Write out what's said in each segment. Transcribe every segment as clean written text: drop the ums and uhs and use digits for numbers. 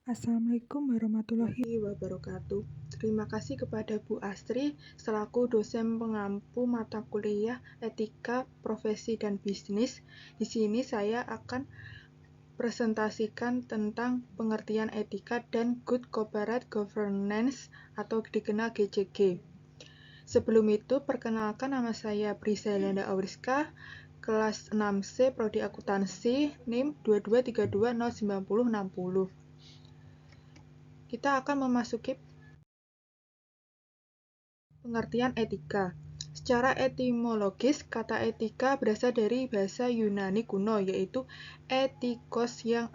Assalamualaikum warahmatullahi wabarakatuh. Terima kasih kepada Bu Astri selaku dosen pengampu mata kuliah Etika Profesi dan Bisnis. Di sini saya akan presentasikan tentang pengertian etika dan Good Corporate Governance atau dikenal GCG. Sebelum itu, perkenalkan, nama saya Prisa Helanda Auriska, kelas 6C, Prodi Akuntansi, NIM 2232090060. Kita akan memasuki pengertian etika. Secara etimologis, kata etika berasal dari bahasa Yunani kuno, yaitu etikos yang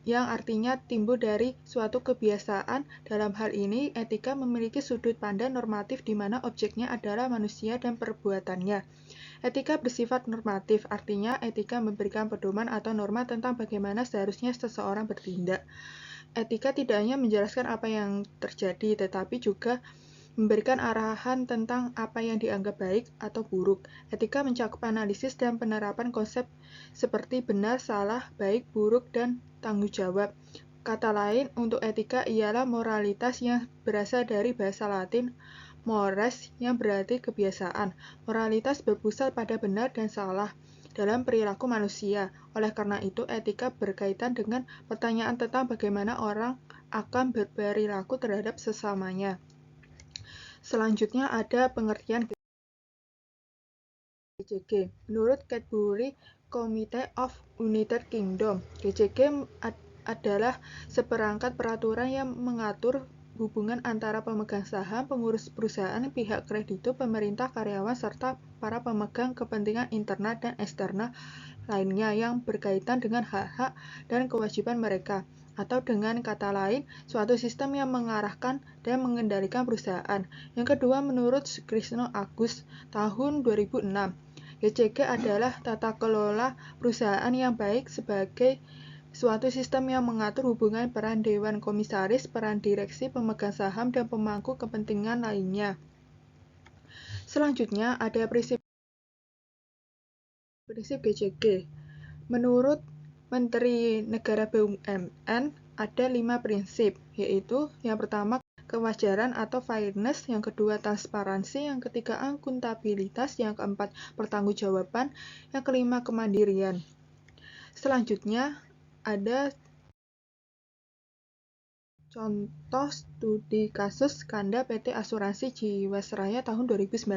artinya timbul dari suatu kebiasaan. Dalam hal ini, etika memiliki sudut pandang normatif di mana objeknya adalah manusia dan perbuatannya. Etika bersifat normatif, artinya etika memberikan pedoman atau norma tentang bagaimana seharusnya seseorang bertindak. Etika tidak hanya menjelaskan apa yang terjadi, tetapi juga memberikan arahan tentang apa yang dianggap baik atau buruk. Etika mencakup analisis dan penerapan konsep seperti benar, salah, baik, buruk, dan tanggung jawab. Kata lain untuk etika ialah moralitas yang berasal dari bahasa Latin mores yang berarti kebiasaan. Moralitas berpusat pada benar dan salah dalam perilaku manusia. Oleh karena itu, etika berkaitan dengan pertanyaan tentang bagaimana orang akan berperilaku terhadap sesamanya. Selanjutnya ada pengertian GCG. Menurut Cadbury Committee of United Kingdom, GCG adalah seperangkat peraturan yang mengatur hubungan antara pemegang saham, pengurus perusahaan, pihak kreditur, pemerintah, karyawan, serta para pemegang kepentingan internal dan eksternal lainnya yang berkaitan dengan hak-hak dan kewajiban mereka. Atau dengan kata lain, suatu sistem yang mengarahkan dan mengendalikan perusahaan. Yang kedua, menurut Krishna Agus tahun 2006, GCG adalah tata kelola perusahaan yang baik sebagai suatu sistem yang mengatur hubungan peran dewan komisaris, peran direksi, pemegang saham, dan pemangku kepentingan lainnya. Selanjutnya ada prinsip GCG. Menurut Menteri Negara BUMN, ada 5 prinsip, yaitu yang pertama kewajaran atau fairness, yang kedua transparansi, yang ketiga akuntabilitas, yang keempat pertanggungjawaban, yang kelima kemandirian. Selanjutnya ada contoh studi kasus skandal PT Asuransi Jiwasraya tahun 2019.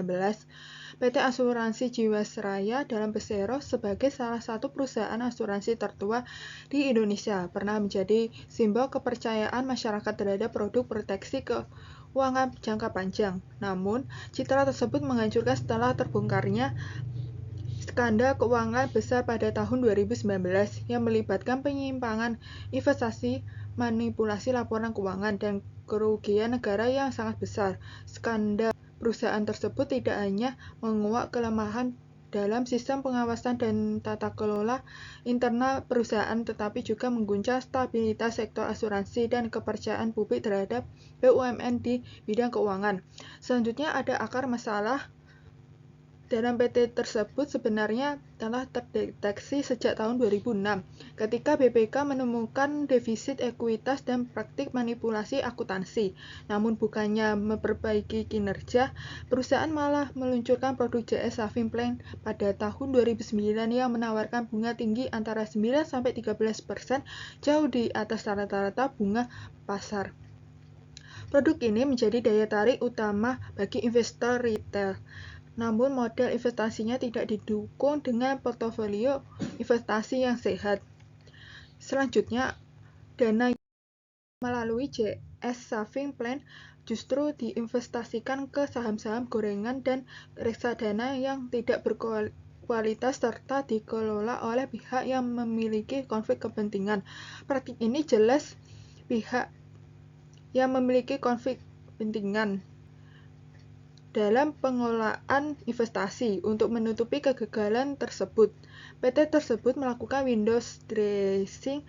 PT Asuransi Jiwasraya dalam Persero sebagai salah satu perusahaan asuransi tertua di Indonesia pernah menjadi simbol kepercayaan masyarakat terhadap produk proteksi keuangan jangka panjang. Namun, citra tersebut menghancurkan setelah terbongkarnya skandal keuangan besar pada tahun 2019 yang melibatkan penyimpangan investasi, manipulasi laporan keuangan, dan kerugian negara yang sangat besar. Skandal perusahaan tersebut tidak hanya menguak kelemahan dalam sistem pengawasan dan tata kelola internal perusahaan, tetapi juga mengguncang stabilitas sektor asuransi dan kepercayaan publik terhadap BUMN di bidang keuangan. Selanjutnya ada akar masalah. Dalam PT tersebut sebenarnya telah terdeteksi sejak tahun 2006, ketika BPK menemukan defisit ekuitas dan praktik manipulasi akuntansi. Namun bukannya memperbaiki kinerja, perusahaan malah meluncurkan produk JS Saving Plan pada tahun 2009 yang menawarkan bunga tinggi antara 9-13%, jauh di atas rata-rata bunga pasar. Produk ini menjadi daya tarik utama bagi investor retail. Namun model investasinya tidak didukung dengan portofolio investasi yang sehat. Selanjutnya, dana melalui JS Saving Plan justru diinvestasikan ke saham-saham gorengan dan reksadana yang tidak berkualitas serta dikelola oleh pihak yang memiliki konflik kepentingan. Praktik ini jelas pihak yang memiliki konflik kepentingan dalam pengelolaan investasi. Untuk menutupi kegagalan tersebut, PT tersebut melakukan window dressing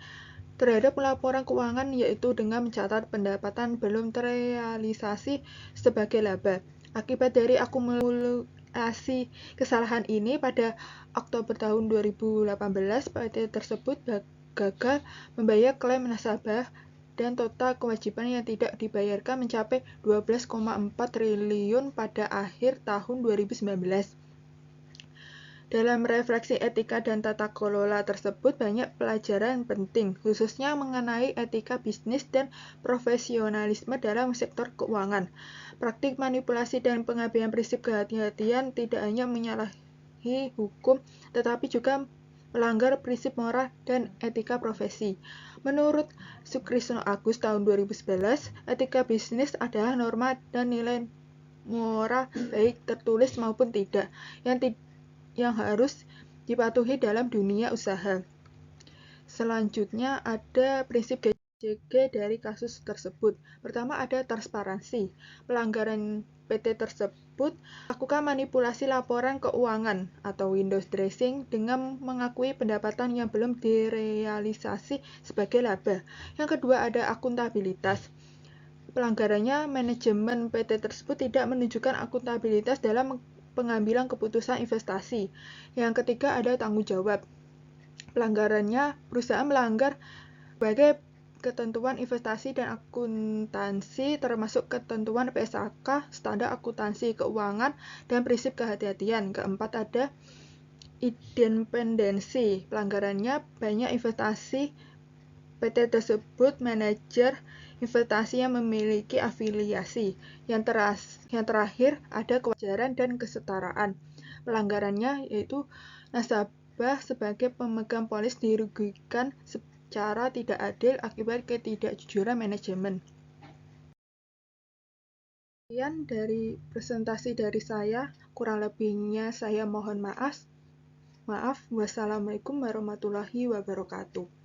terhadap laporan keuangan, yaitu dengan mencatat pendapatan belum terrealisasi sebagai laba. Akibat dari akumulasi kesalahan ini, pada Oktober tahun 2018 PT tersebut gagal membayar klaim nasabah dan total kewajiban yang tidak dibayarkan mencapai 12,4 triliun pada akhir tahun 2019. Dalam refleksi etika dan tata kelola tersebut banyak pelajaran penting, khususnya mengenai etika bisnis dan profesionalisme dalam sektor keuangan. Praktik manipulasi dan pengabaian prinsip kehati-hatian tidak hanya menyalahi hukum, tetapi juga melanggar prinsip moral dan etika profesi. Menurut Sukrisno Agus tahun 2011, etika bisnis adalah norma dan nilai moral baik tertulis maupun tidak yang harus dipatuhi dalam dunia usaha. Selanjutnya ada prinsip GJG dari kasus tersebut. Pertama ada transparansi. Pelanggaran PT tersebut melakukan manipulasi laporan keuangan atau window dressing dengan mengakui pendapatan yang belum direalisasi sebagai laba. Yang kedua ada akuntabilitas. Pelanggarannya manajemen PT tersebut tidak menunjukkan akuntabilitas dalam pengambilan keputusan investasi. Yang ketiga ada tanggung jawab. Pelanggarannya perusahaan melanggar berbagai ketentuan investasi dan akuntansi termasuk ketentuan PSAK, standar akuntansi keuangan, dan prinsip kehati-hatian. Keempat ada independensi. Pelanggarannya banyak investasi PT tersebut manajer investasi yang memiliki afiliasi. Yang terakhir ada kewajaran dan kesetaraan. Pelanggarannya yaitu nasabah sebagai pemegang polis dirugikan secara tidak adil akibat ketidakjujuran manajemen. Sekian dari presentasi dari saya, kurang lebihnya saya mohon maaf. Wassalamualaikum warahmatullahi wabarakatuh.